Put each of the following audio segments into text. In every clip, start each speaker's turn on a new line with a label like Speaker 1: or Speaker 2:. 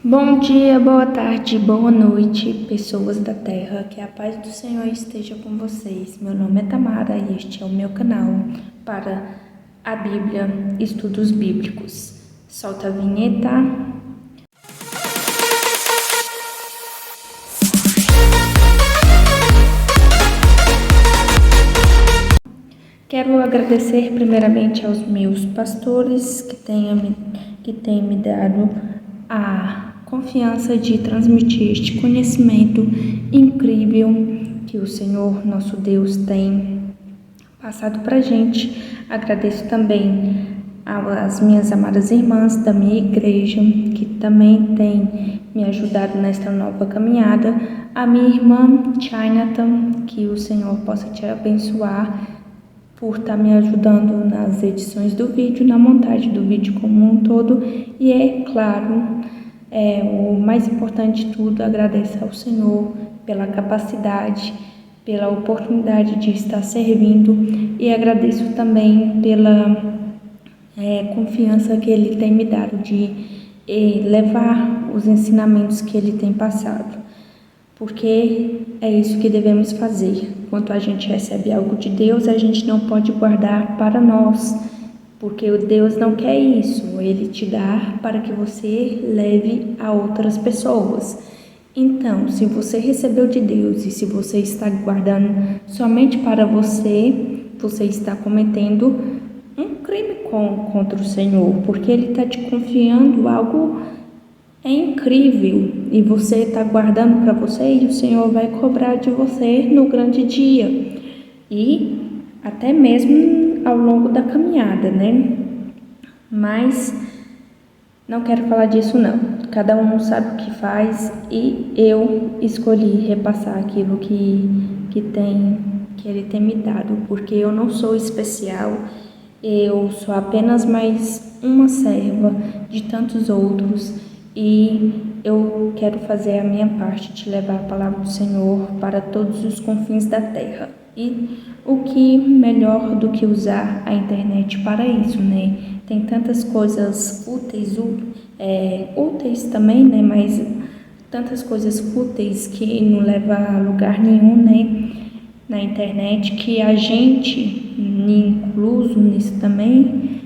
Speaker 1: Bom dia, boa tarde, boa noite, pessoas da Terra. Que a paz do Senhor esteja com vocês. Meu nome é Tamara e este é o meu canal para a Bíblia, Estudos Bíblicos. Solta a vinheta. Quero agradecer primeiramente aos meus pastores que têm me dado a confiança de transmitir este conhecimento incrível que o Senhor, nosso Deus, tem passado para a gente. Agradeço também às minhas amadas irmãs da minha igreja, que também têm me ajudado nesta nova caminhada. A minha irmã Chinatown, que o Senhor possa te abençoar por estar me ajudando nas edições do vídeo, na montagem do vídeo como um todo. E é claro, o mais importante de tudo, agradeço ao Senhor pela capacidade, pela oportunidade de estar servindo, e agradeço também pela confiança que Ele tem me dado de levar os ensinamentos que Ele tem passado, porque é isso que devemos fazer. Quando a gente recebe algo de Deus, a gente não pode guardar para nós, porque o Deus não quer isso. Ele te dá para que você leve a outras pessoas. Então, se você recebeu de Deus e se você está guardando somente para você, você está cometendo um crime contra o Senhor, porque Ele está te confiando algo incrível e você está guardando para você, e o Senhor vai cobrar de você no grande dia e até mesmo ao longo da caminhada, né? Mas não quero falar disso não. Cada um sabe o que faz e eu escolhi repassar aquilo que Ele tem me dado, porque eu não sou especial, eu sou apenas mais uma serva de tantos outros, e eu quero fazer a minha parte de levar a palavra do Senhor para todos os confins da terra. E o que melhor do que usar a internet para isso, né? Tem tantas coisas úteis, úteis também, né? Mas tantas coisas fúteis que não levam a lugar nenhum, né? Na internet, que a gente, incluso nisso também,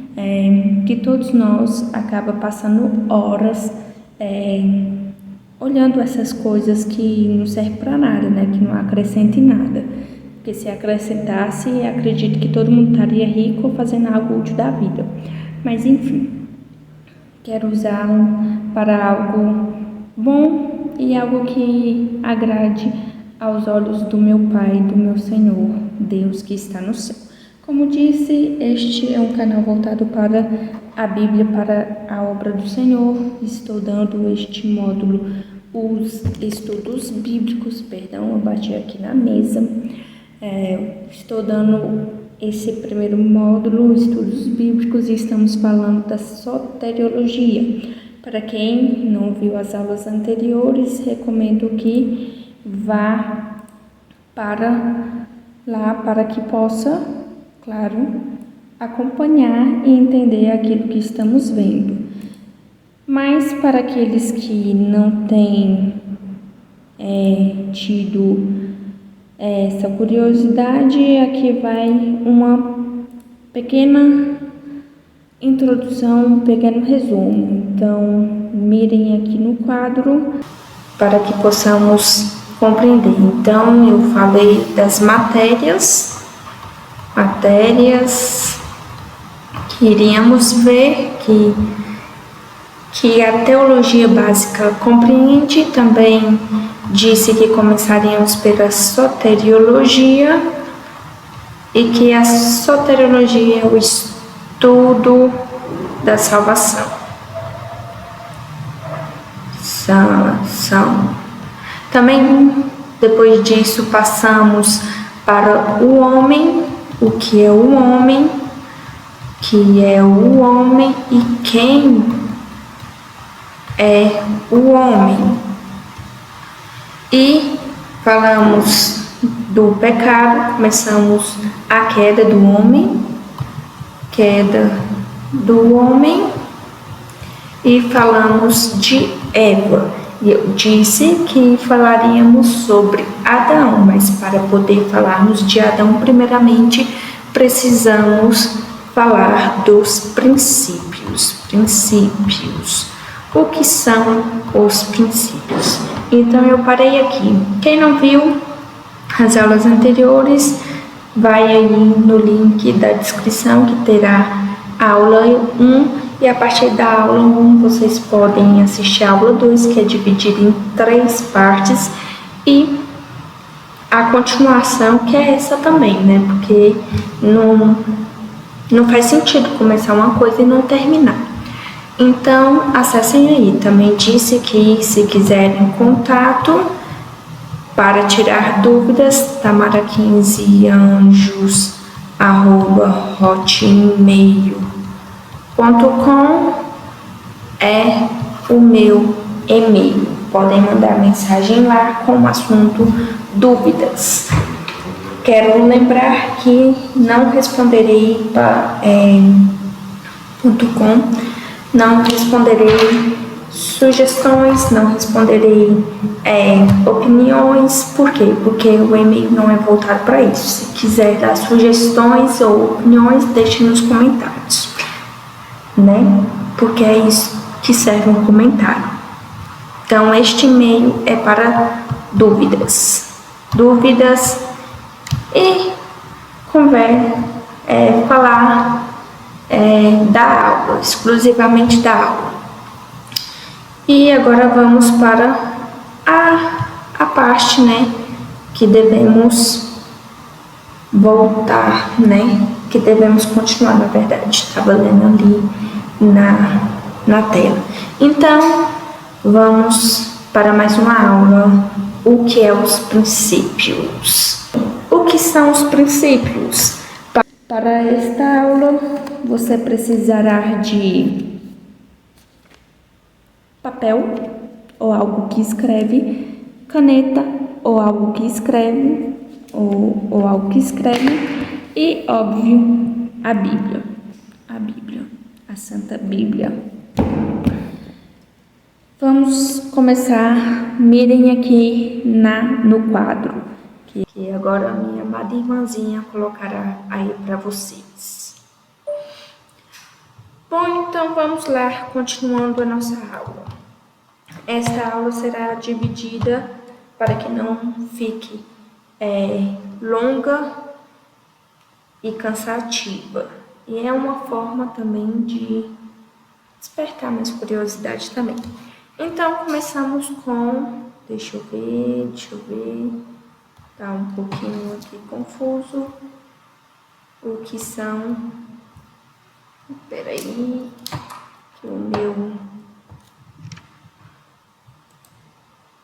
Speaker 1: que todos nós acaba passando horas olhando essas coisas que não servem para nada, né? Que não acrescentem nada. Porque se acrescentasse, acredito que todo mundo estaria rico ou fazendo algo útil da vida. Mas enfim, quero usá-lo para algo bom e algo que agrade aos olhos do meu Pai, do meu Senhor, Deus que está no céu. Como disse, este é um canal voltado para a Bíblia, para a obra do Senhor. Estou dando este módulo, os estudos bíblicos, eu bati aqui na mesa. Estou dando esse primeiro módulo, estudos bíblicos, e estamos falando da soteriologia. Para quem não viu as aulas anteriores, recomendo que vá para lá para que possa, claro, acompanhar e entender aquilo que estamos vendo. Mas para aqueles que não têm tido essa curiosidade, aqui vai uma pequena introdução, um pequeno resumo. Então, mirem aqui no quadro para que possamos compreender. Então, eu falei das matérias que iríamos ver, que a teologia básica compreende. Também disse que começaríamos pela soteriologia e que a soteriologia é o estudo da salvação. Também, depois disso, passamos para o homem, o que é o homem, e quem é o homem. E falamos do pecado, começamos a queda do homem, e falamos de Eva. Eu disse que falaríamos sobre Adão, mas para poder falarmos de Adão, primeiramente precisamos falar dos princípios. Princípios. O que são os princípios? Então eu parei aqui. Quem não viu as aulas anteriores, vai aí no link da descrição que terá a aula 1 e a partir da aula 1 vocês podem assistir a aula 2, que é dividida em 3 partes, e a continuação, que é essa também, né? Porque não faz sentido começar uma coisa e não terminar. Então, acessem aí. Também disse que se quiserem contato para tirar dúvidas, tamara15anjos@hotmail.com é o meu e-mail. Podem mandar mensagem lá com o assunto dúvidas. Quero lembrar que não responderei não responderei sugestões, não responderei opiniões. Por quê? Porque o e-mail não é voltado para isso. Se quiser dar sugestões ou opiniões, deixe nos comentários, né? Porque é isso que serve um comentário. Então, este e-mail é para dúvidas e falar da aula, exclusivamente da aula. E agora vamos para a parte, né, que devemos voltar, né, que devemos continuar, na verdade, estava lendo ali na tela. Então, vamos para mais uma aula. O que é os princípios? O que são os princípios? Para esta aula, você precisará de papel ou algo que escreve, caneta ou algo que escreve, ou algo que escreve, e, óbvio, a Bíblia, a Santa Bíblia. Vamos começar. Mirem aqui no quadro, que agora a minha amada irmãzinha colocará aí para vocês. Bom, então vamos lá, continuando a nossa aula. Esta aula será dividida para que não fique longa e cansativa. E é uma forma também de despertar mais curiosidade também. Então, começamos com... Deixa eu ver... Tá um pouquinho aqui confuso. O que são... Peraí, que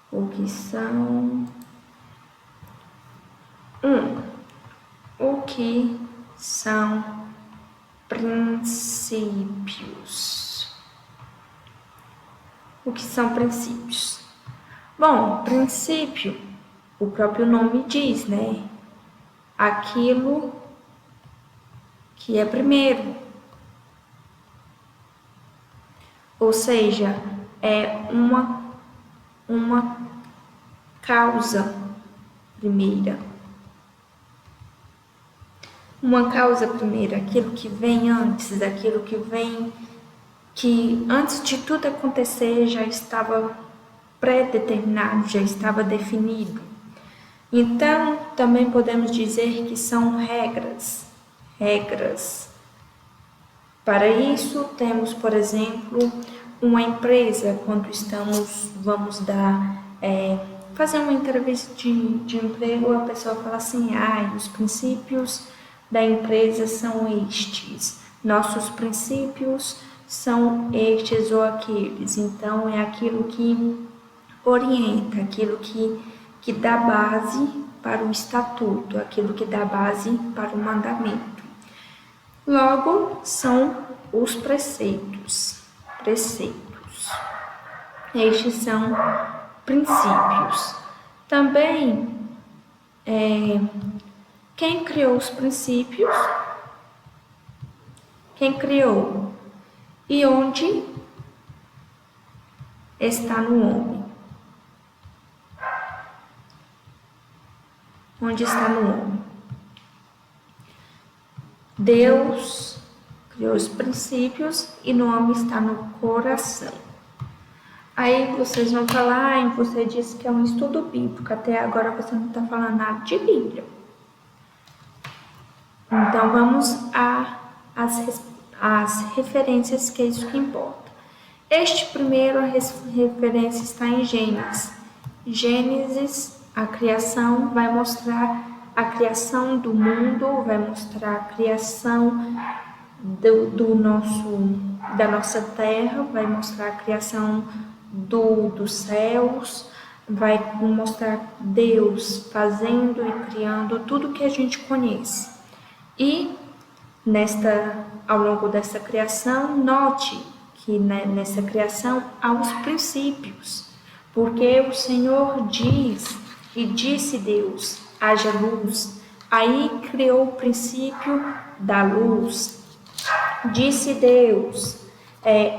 Speaker 1: o que são... O que são princípios? O que são princípios? Bom, princípio, o próprio nome diz, né? Aquilo que é primeiro. Ou seja, é uma causa primeira. Uma causa primeira, aquilo que vem antes, aquilo que antes de tudo acontecer já estava pré-determinado, já estava definido. Então, também podemos dizer que são regras. Para isso, temos, por exemplo, uma empresa, quando vamos fazer uma entrevista de emprego, a pessoa fala assim, os princípios da empresa são estes, nossos princípios são estes ou aqueles. Então, é aquilo que orienta, aquilo que dá base para o estatuto, aquilo que dá base para o mandamento. Logo, são os preceitos. Estes são princípios. Também, quem criou os princípios? Quem criou? E onde está no homem? Onde está no homem? Deus criou os princípios e no homem está no coração. Aí vocês vão falar, você disse que é um estudo bíblico, até agora você não está falando nada de Bíblia. Então vamos às referências, que é isso que importa. Este primeiro, a referência está em Gênesis. Gênesis, a criação, vai mostrar a criação do mundo, vai mostrar a criação da nossa terra, vai mostrar a criação dos céus, vai mostrar Deus fazendo e criando tudo que a gente conhece. E ao longo dessa criação, note que nessa criação há os princípios, porque o Senhor diz, e disse Deus, haja luz, aí criou o princípio da luz. Disse Deus,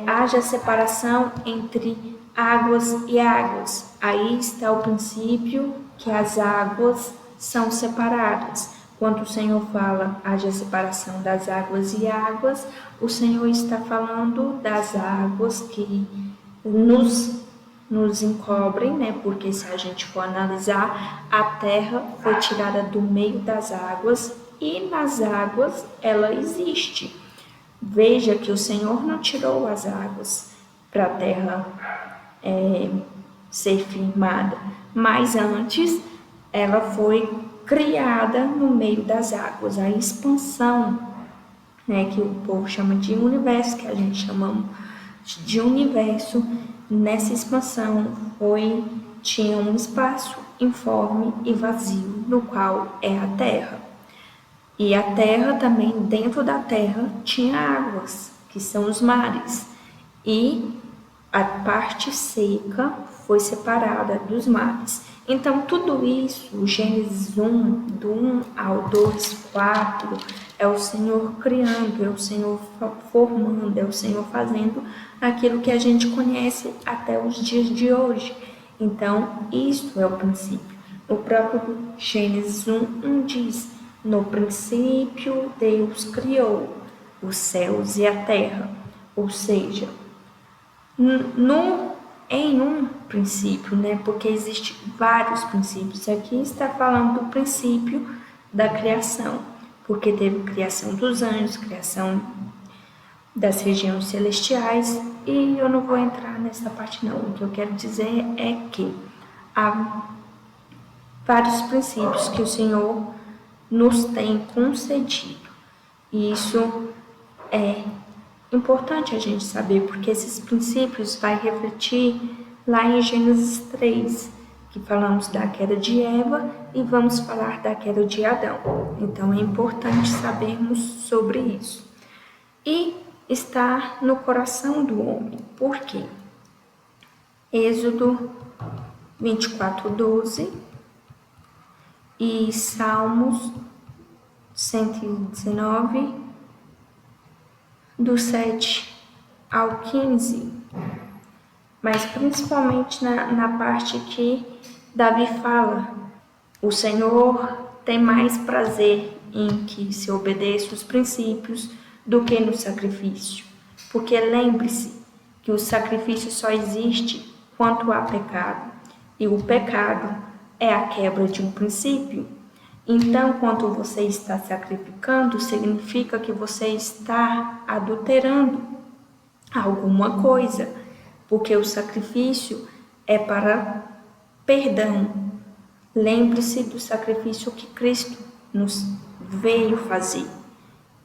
Speaker 1: haja separação entre águas e águas, aí está o princípio que as águas são separadas. Quando o Senhor fala, haja separação das águas e águas, o Senhor está falando das águas que nos encobrem, né? Porque se a gente for analisar, a terra foi tirada do meio das águas e nas águas ela existe. Veja que o Senhor não tirou as águas para a terra ser firmada, mas antes ela foi criada no meio das águas. A expansão, né, que o povo chama de universo, que a gente chama de universo, nessa expansão tinha um espaço informe e vazio, no qual é a terra. E a terra também, dentro da terra, tinha águas, que são os mares. E a parte seca foi separada dos mares. Então, tudo isso, o Gênesis 1, do 1 ao 2, 4, é o Senhor criando, é o Senhor formando, é o Senhor fazendo aquilo que a gente conhece até os dias de hoje. Então, isso é o princípio. O próprio Gênesis 1 diz, no princípio Deus criou os céus e a terra. Ou seja, em um princípio, né? Porque existem vários princípios. Aqui está falando do princípio da criação, porque teve criação dos anjos, criação das regiões celestiais, e eu não vou entrar nessa parte não. O que eu quero dizer é que há vários princípios que o Senhor nos tem concedido. E isso é importante a gente saber, porque esses princípios vai refletir lá em Gênesis 3, que falamos da queda de Eva e vamos falar da queda de Adão. Então é importante sabermos sobre isso. E está no coração do homem. Por quê? Êxodo 24:12 e Salmos 119, do 7 ao 15, mas principalmente na parte que Davi fala, o Senhor tem mais prazer em que se obedeça os princípios do que no sacrifício, porque lembre-se que o sacrifício só existe quanto há pecado, e o pecado é a quebra de um princípio. Então, quando você está sacrificando, significa que você está adulterando alguma coisa, porque o sacrifício é para perdão. Lembre-se do sacrifício que Cristo nos veio fazer.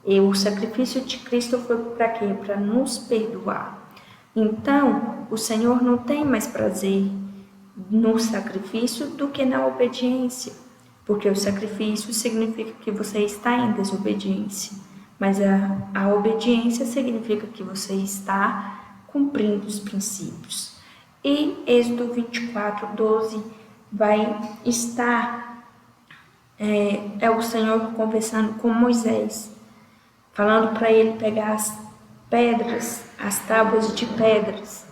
Speaker 1: E o sacrifício de Cristo foi para quê? Para nos perdoar. Então, o Senhor não tem mais prazer no sacrifício do que na obediência. Porque o sacrifício significa que você está em desobediência, mas a obediência significa que você está cumprindo os princípios. E Êxodo 24:12 vai estar, o Senhor conversando com Moisés, falando para ele pegar as pedras, as tábuas de pedras,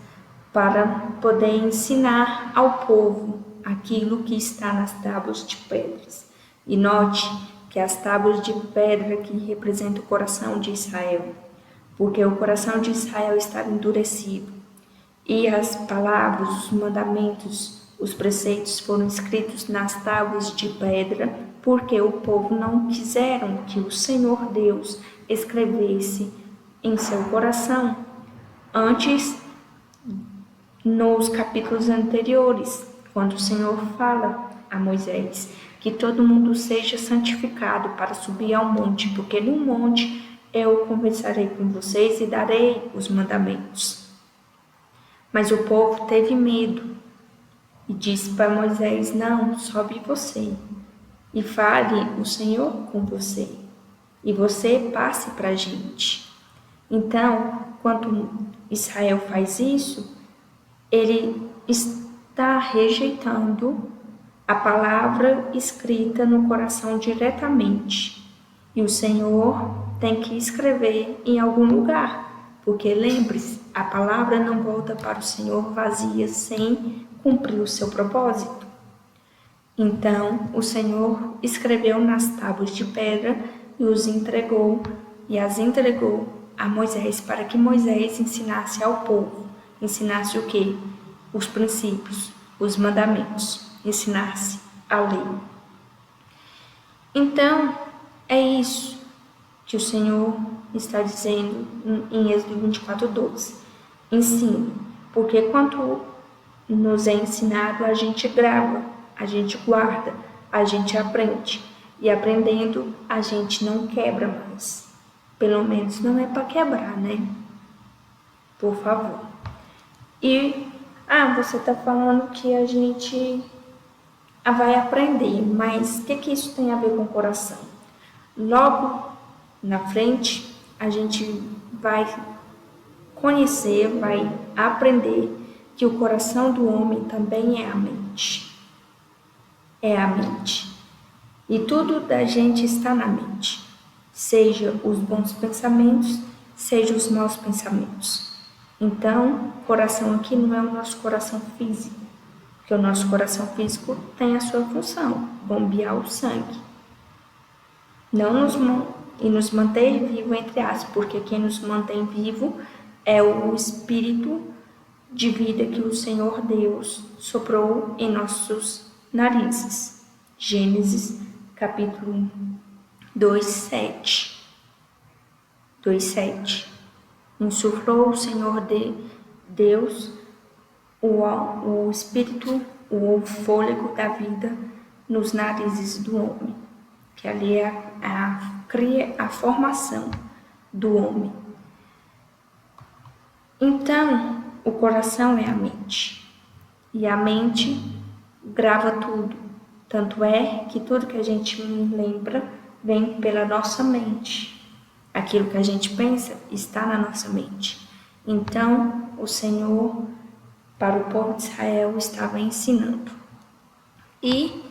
Speaker 1: para poder ensinar ao povo aquilo que está nas tábuas de pedras. E note que as tábuas de pedra aqui representam o coração de Israel, porque o coração de Israel estava endurecido. E as palavras, os mandamentos, os preceitos foram escritos nas tábuas de pedra, porque o povo não quiseram que o Senhor Deus escrevesse em seu coração. Antes, nos capítulos anteriores, quando o Senhor fala a Moisés que todo mundo seja santificado para subir ao monte, porque no monte eu conversarei com vocês e darei os mandamentos. Mas o povo teve medo e disse para Moisés: não, sobe você e fale o Senhor com você e você passe para a gente. Então, quando Israel faz isso, ele está rejeitando a palavra escrita no coração diretamente. E o Senhor tem que escrever em algum lugar, porque lembre-se, a palavra não volta para o Senhor vazia sem cumprir o seu propósito. Então, o Senhor escreveu nas tábuas de pedra e as entregou a Moisés para que Moisés ensinasse ao povo. Ensinasse o quê? Os princípios, os mandamentos, ensinasse a lei. Então, é isso que o Senhor está dizendo em Êxodo 24:12. Ensine, porque quanto nos é ensinado, a gente grava, a gente guarda, a gente aprende. E aprendendo, a gente não quebra mais. Pelo menos não é para quebrar, né? Por favor. E, você está falando que a gente vai aprender, mas o que isso tem a ver com o coração? Logo na frente, a gente vai conhecer, vai aprender que o coração do homem também é a mente. É a mente. E tudo da gente está na mente. Seja os bons pensamentos, seja os maus pensamentos. Então, coração aqui não é o nosso coração físico, porque o nosso coração físico tem a sua função, bombear o sangue. Nos manter vivo, entre aspas, porque quem nos mantém vivo é o Espírito de vida que o Senhor Deus soprou em nossos narizes. Gênesis, capítulo 2:7. Insuflou o Senhor Deus o Espírito, o fôlego da vida nos narizes do homem, que ali é a formação do homem. Então, o coração é a mente, e a mente grava tudo. Tanto é que tudo que a gente lembra vem pela nossa mente. Aquilo que a gente pensa está na nossa mente. Então, o Senhor, para o povo de Israel, estava ensinando. E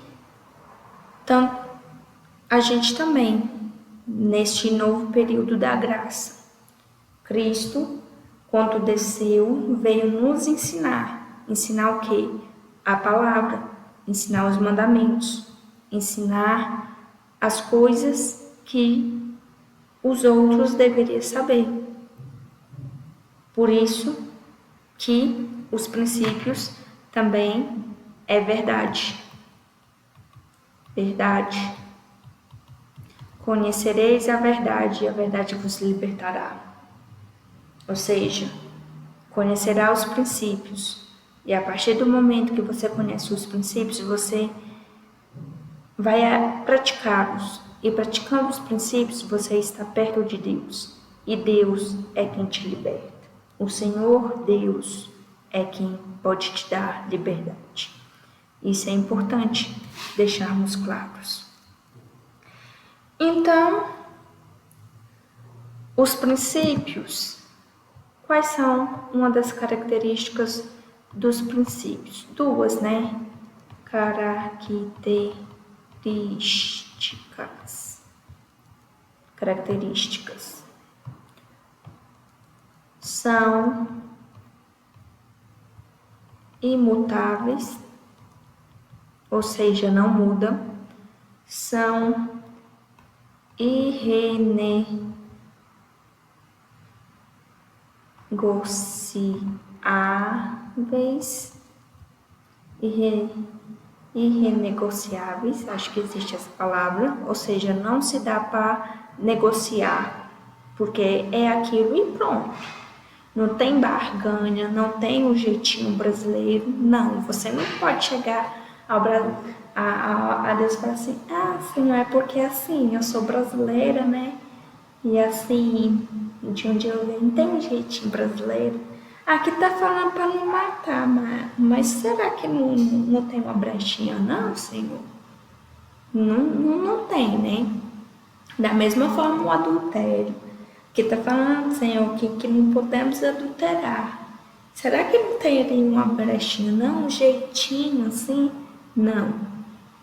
Speaker 1: a gente também, neste novo período da graça, Cristo, quando desceu, veio nos ensinar. Ensinar o quê? A palavra, ensinar os mandamentos, ensinar as coisas que os outros deveriam saber. Por isso que os princípios também é verdade. Verdade. Conhecereis a verdade e a verdade vos libertará. Ou seja, conhecerá os princípios. E a partir do momento que você conhece os princípios, você vai praticá-los. E praticando os princípios, você está perto de Deus. E Deus é quem te liberta. O Senhor Deus é quem pode te dar liberdade. Isso é importante deixarmos claros. Então, os princípios, quais são uma das características dos princípios? Duas, né? Características são imutáveis, ou seja, não muda, são irrenegociáveis, acho que existe essa palavra, ou seja, não se dá para negociar, porque é aquilo e pronto. Não tem barganha, não tem o jeitinho brasileiro, não. Você não pode chegar a Deus e falar assim, Senhor, é porque assim, eu sou brasileira, né? E assim, de onde eu venho, tem um jeitinho brasileiro. Aqui tá falando para não matar, mas será que não tem uma brechinha, não, Senhor? Não tem, né? Da mesma forma o adultério, que tá falando, Senhor, que não podemos adulterar. Será que não tem ali uma brechinha, não? Um jeitinho assim? Não.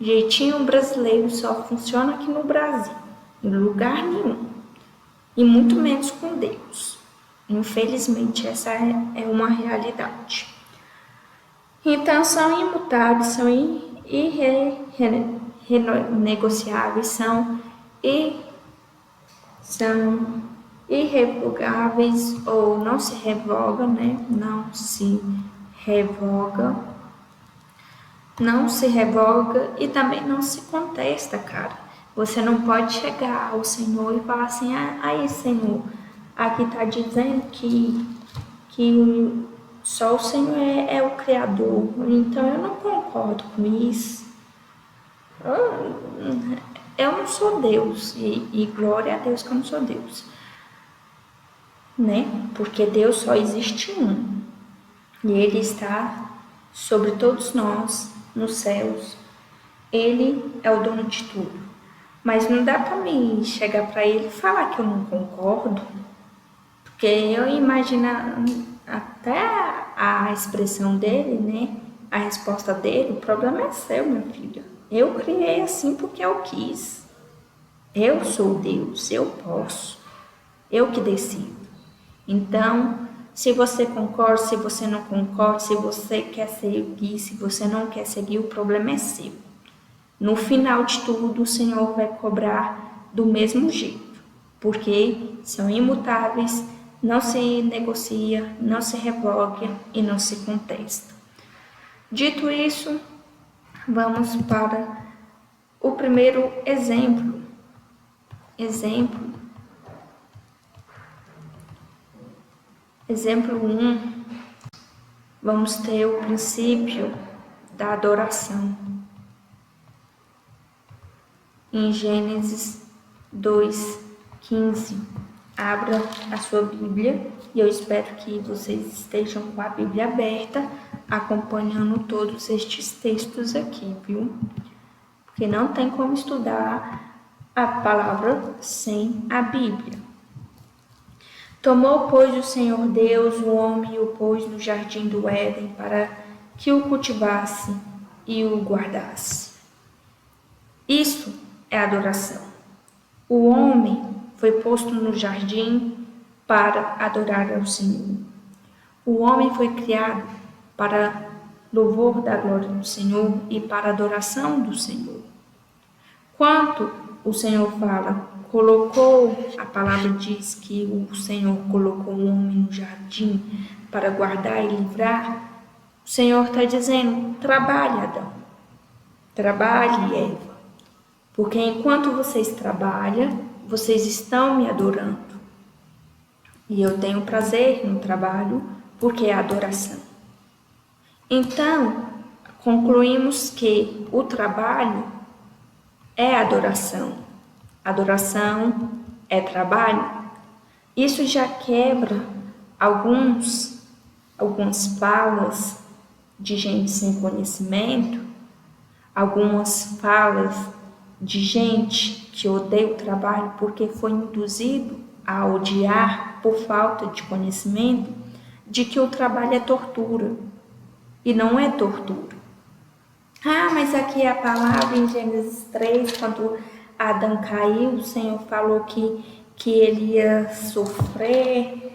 Speaker 1: Jeitinho brasileiro só funciona aqui no Brasil, em lugar nenhum. E muito menos com Deus. Infelizmente, essa é uma realidade. Então, são imutáveis, são irrenegociáveis, são irrevogáveis, ou não se revoga, né? Não se revoga e também não se contesta, cara. Você não pode chegar ao Senhor e falar assim, aí Senhor, aqui está dizendo que só o Senhor é o Criador, então eu não concordo com isso. Eu não sou Deus, e glória a Deus que eu não sou Deus, né? Porque Deus só existe um, e Ele está sobre todos nós, nos céus. Ele é o dono de tudo. Mas não dá para mim chegar para Ele e falar que eu não concordo, porque eu imagino até a expressão dele, né? A resposta dele, o problema é seu, meu filho. Eu criei assim porque eu quis. Eu sou Deus, eu posso. Eu que decido. Então, se você concorda, se você não concorda, se você quer seguir, se você não quer seguir, o problema é seu. No final de tudo, o Senhor vai cobrar do mesmo jeito, porque são imutáveis, não se negocia, não se revoga e não se contesta. Dito isso, vamos para o primeiro exemplo. Exemplo 1, vamos ter o princípio da adoração. Em Gênesis 2:15, abra a sua Bíblia e eu espero que vocês estejam com a Bíblia aberta, acompanhando todos estes textos aqui, viu? Porque não tem como estudar a palavra sem a Bíblia. Tomou, pois, o Senhor Deus o homem e o pôs no jardim do Éden para que o cultivasse e o guardasse. Isso é adoração. O homem foi posto no jardim para adorar ao Senhor. O homem foi criado para louvor da glória do Senhor e para adoração do Senhor. Quanto o Senhor fala, a palavra diz que o Senhor colocou o homem no jardim para guardar e livrar. O Senhor está dizendo, trabalhe, Adão, trabalhe, Eva, porque enquanto vocês trabalham, vocês estão me adorando. E eu tenho prazer no trabalho, porque é adoração. Então, concluímos que o trabalho é adoração. Adoração é trabalho. Isso já quebra algumas falas de gente sem conhecimento, algumas falas de gente que odeia o trabalho porque foi induzido a odiar por falta de conhecimento, de que o trabalho é tortura. E não é tortura. Mas aqui é a palavra em Gênesis 3, quando Adão caiu, o Senhor falou que ele ia sofrer,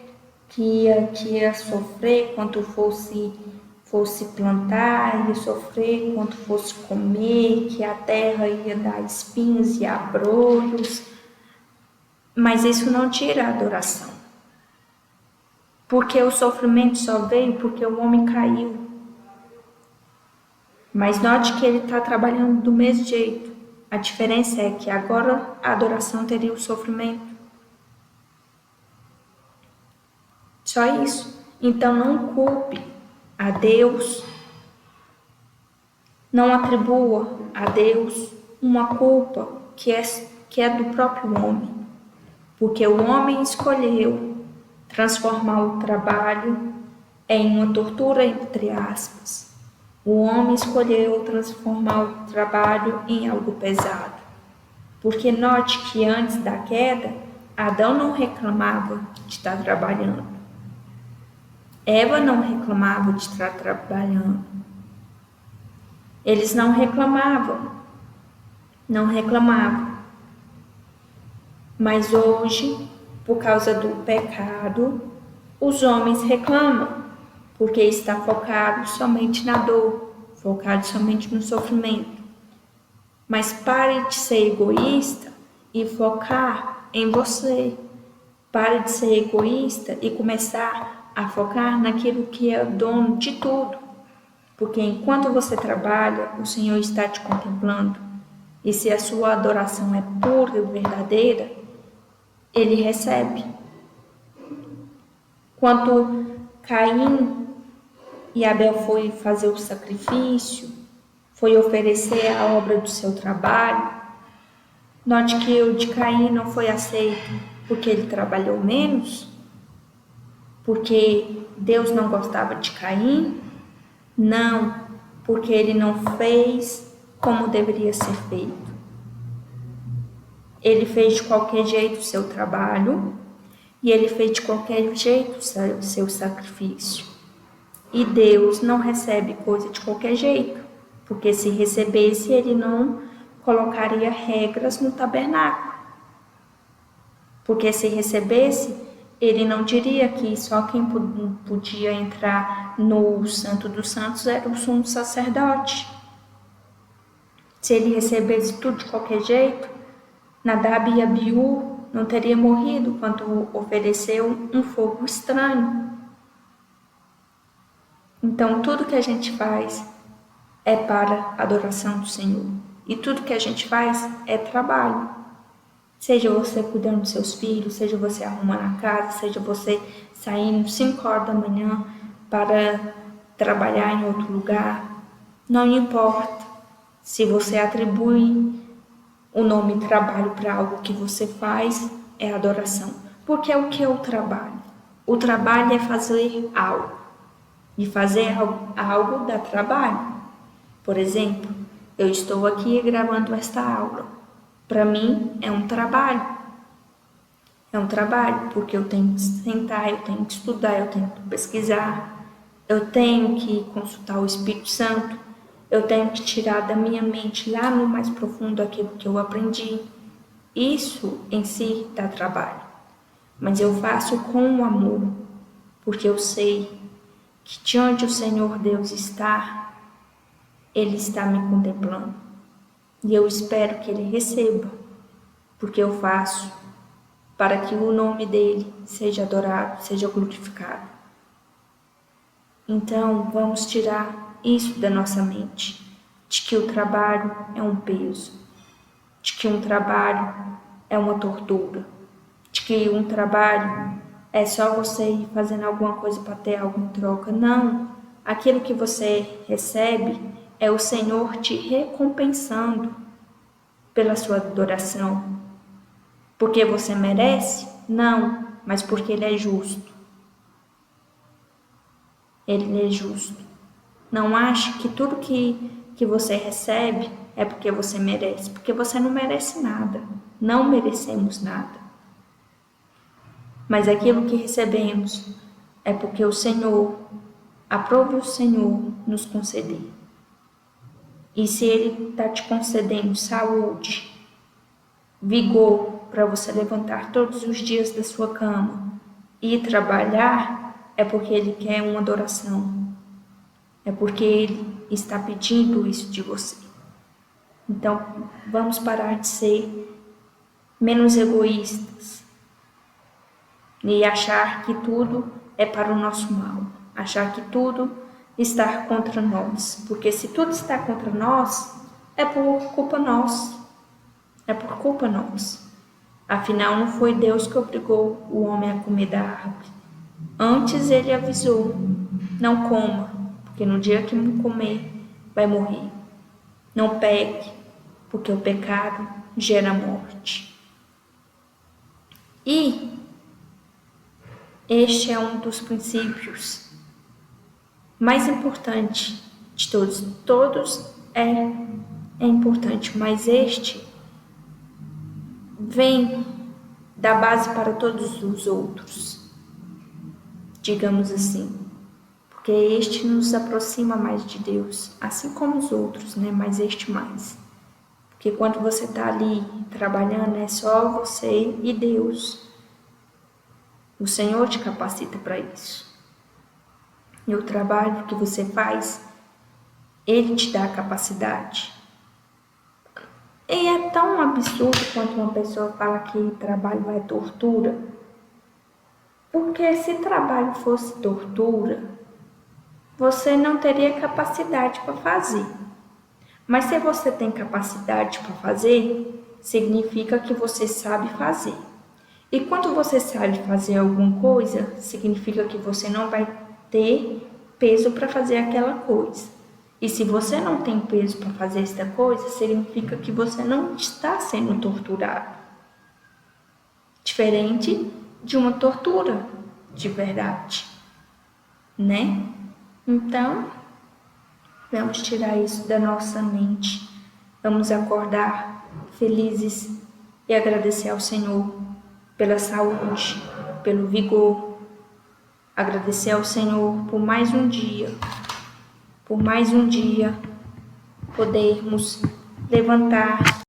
Speaker 1: que ia sofrer quando fosse fosse plantar, ia sofrer quanto fosse comer, que a terra ia dar espinhos e abrolhos. Mas isso não tira a adoração. Porque o sofrimento só veio porque o homem caiu. Mas note que ele está trabalhando do mesmo jeito. A diferença é que agora a adoração teria o sofrimento. Só isso. Então não culpe a Deus, não atribua a Deus uma culpa que é do próprio homem. Porque o homem escolheu transformar o trabalho em uma tortura, entre aspas. O homem escolheu transformar o trabalho em algo pesado. Porque note que antes da queda, Adão não reclamava de estar trabalhando. Eva não reclamava de estar trabalhando. Eles não reclamavam. Mas hoje, por causa do pecado, os homens reclamam, porque está focado somente na dor, focado somente no sofrimento. Mas pare de ser egoísta e focar em você. Pare de ser egoísta e começar a focar naquilo que é dono de tudo. Porque enquanto você trabalha, o Senhor está te contemplando. E se a sua adoração é pura e verdadeira, Ele recebe. Quando Caim e Abel foi fazer o sacrifício, foi oferecer a obra do seu trabalho, note que o de Caim não foi aceito porque ele trabalhou menos, porque Deus não gostava de Caim, não, porque ele não fez como deveria ser feito. Ele fez de qualquer jeito o seu trabalho e ele fez de qualquer jeito o seu sacrifício. E Deus não recebe coisa de qualquer jeito, porque se recebesse, ele não colocaria regras no tabernáculo. Porque se recebesse, ele não diria que só quem podia entrar no Santo dos Santos era o sumo sacerdote. Se ele recebesse tudo de qualquer jeito, Nadab e Abiú não teriam morrido quando ofereceu um fogo estranho. Então, tudo que a gente faz é para a adoração do Senhor. E tudo que a gente faz é trabalho. Seja você cuidando dos seus filhos, seja você arrumando a casa, seja você saindo 5 horas da manhã para trabalhar em outro lugar. Não importa se você atribui o nome trabalho para algo que você faz, é adoração. Porque o que é o trabalho? O trabalho é fazer algo. E fazer algo dá trabalho. Por exemplo, eu estou aqui gravando esta aula. Para mim é um trabalho. É um trabalho porque eu tenho que sentar, eu tenho que estudar, eu tenho que pesquisar, eu tenho que consultar o Espírito Santo, eu tenho que tirar da minha mente lá no mais profundo aquilo que eu aprendi. Isso em si dá trabalho. Mas eu faço com amor, porque eu sei que de onde o Senhor Deus está, Ele está me contemplando. E eu espero que Ele receba, porque eu faço para que o nome dEle seja adorado, seja glorificado. Então, vamos tirar isso da nossa mente, de que o trabalho é um peso, de que um trabalho é uma tortura, de que um trabalho é só você ir fazendo alguma coisa para ter algo em troca. Não, aquilo que você recebe é o Senhor te recompensando pela sua adoração. Porque você merece? Não, mas porque Ele é justo. Ele é justo. Não ache que tudo que você recebe é porque você merece, porque você não merece nada. Não merecemos nada. Mas aquilo que recebemos é porque o Senhor, aprove o Senhor nos conceder. E se Ele está te concedendo saúde, vigor para você levantar todos os dias da sua cama e trabalhar, é porque Ele quer uma adoração. é porque Ele está pedindo isso de você. Então, vamos parar de ser menos egoístas e achar que tudo é para o nosso mal, achar que tudo está contra nós, porque se tudo está contra nós, é por culpa nossa, é por culpa nossa. Afinal, não foi Deus que obrigou o homem a comer da árvore. Antes ele avisou, não coma, porque no dia que comer, vai morrer. Não peque, porque o pecado gera morte. E este é um dos princípios mais importantes de todos. Todos é importante, mas este vem da base para todos os outros, digamos assim. Porque este nos aproxima mais de Deus, assim como os outros, né? Mas este mais. Porque quando você está ali trabalhando, é só você e Deus. O Senhor te capacita para isso. E o trabalho que você faz, Ele te dá a capacidade. E é tão absurdo quando uma pessoa fala que trabalho é tortura. Porque se trabalho fosse tortura, você não teria capacidade para fazer. Mas se você tem capacidade para fazer, significa que você sabe fazer. E quando você sabe fazer alguma coisa, significa que você não vai ter peso para fazer aquela coisa. E se você não tem peso para fazer esta coisa, significa que você não está sendo torturado. Diferente de uma tortura de verdade, né? Então, vamos tirar isso da nossa mente. Vamos acordar felizes e agradecer ao Senhor pela saúde, pelo vigor. Agradecer ao Senhor por mais um dia, podermos levantar